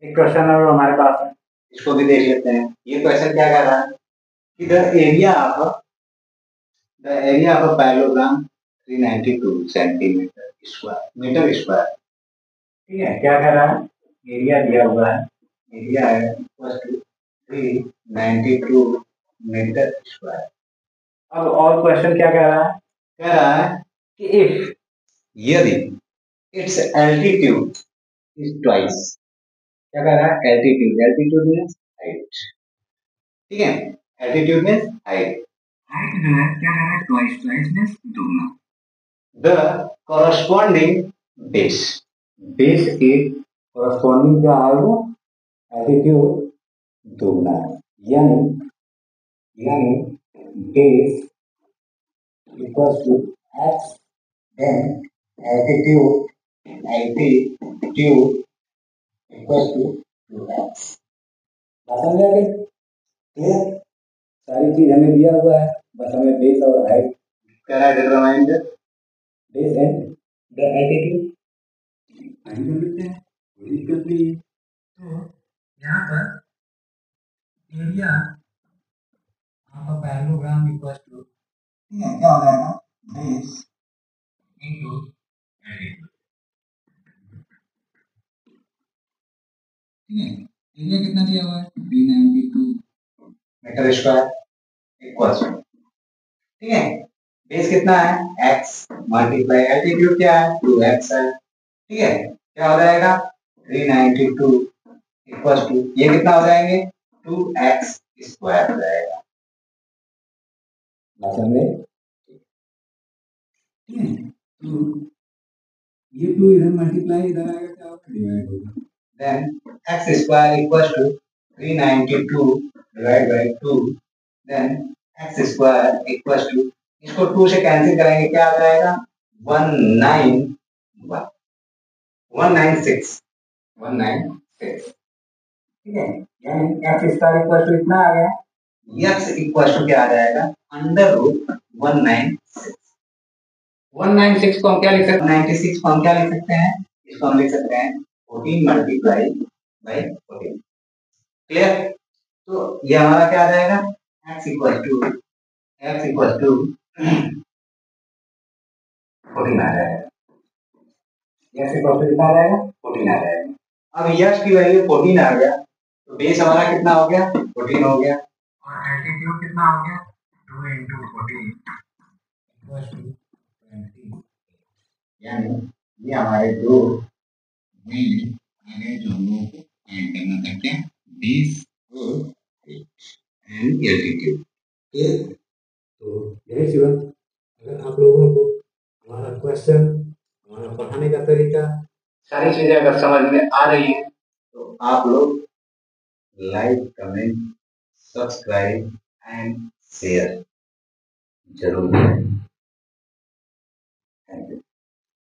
एक क्वेश्चन और हमारे पास है, इसको भी देख लेते हैं। ये क्वेश्चन क्या कह रहा है कि the area of a parallelogram 392 centimetre square metre square. ठीक है, क्या कह रहा है, एरिया दिया हुआ है, एरिया है इक्वल टू 392 मीटर स्क्वायर। अब और क्वेश्चन क्या कह रहा है कि इफ यदि इट्स एल्टीट्यूड इज ट्वाइस। क्या कह रहा है, एल्टीट्यूड मीन्स हाइट। ठीक है, एल्टीट्यूड मीन्स हाइट। हाइट जो है क्या कह रहा है, ट्वाइस मीन्स दुगना। द कॉरस्पॉन्डिंग बेस, बेस के कॉरस्पॉन्डिंग क्या है वो, एल्टीट्यूड दुगना है। यानी base equals to x, then altitude equals to 2x। बात समझ आ गई, क्लियर। सारी चीज हमें दिया हुआ है, बस हमें बेस और हाइट कह रहा है, determine the base and the altitude find कर लेते हैं, कोई दिक्कत नहीं है। तो यहाँ पर area of a parallelogram equals to, ठीक है, क्या हो जाएगा, बेस इनटू एल्टीट्यूड। ठीक है, एरिया कितना दिया हुआ है, 392 मीटर स्क्वायर इक्वल्स, ठीक है, बेस कितना है, x मल्टीप्लाई एल्टीट्यूड क्या है, 2x है। ठीक है, क्या हो जाएगा, 392 इक्वल्स टू, ये कितना हो जाएंगे, 2x स्क्वायर हो जाएगा। मतलब में ठीक है, तो ये 2 इधर मल्टीप्लाई इधर आएगा, क्या होगा, डिवाइड होगा। Then x square equals to 392 divide by 2, then x square equals to, इसको 2 से कैंसिल करेंगे, क्या आ जाएगा, 196 196। ठीक है, यानी x स्क्वायर इक्वल टू इतना आ गया, x इक्वल टू क्या आ जाएगा, अंडर रूट 196। 196 को हम क्या लिख सकते हैं, 96 को हम क्या लिख सकते हैं, इसको हम लिख सकते हैं 14 मल्टीप्लाई बाय 14। क्लियर। तो ये हमारा क्या आ जाएगा, x इक्वल टू 14 आ जाएगा, x इक्वल टू कितना आ जाएगा, 14 आ जाएगा। अब x की वैल्यू 14 आ गया, तो बेस हमारा कितना हो गया, 14 हो गया, और एल्टीट्यूड कितना हो गया, 2 into 14 इक्वल्स टू 20। यानी ये हमारे दो वैल्यू आगे जो हम लोगों को फाइंड करना था, क्या, बेस और हाइट एंड एल्टीट्यूड। तो यही जीवन, अगर आप लोगों को हमारा क्वेश्चन, हमारा पढ़ाने का तरीका, सारी चीजें अगर समझ में आ रही है, तो आप लोग like, comment, subscribe and share जरूर करें। Thank you.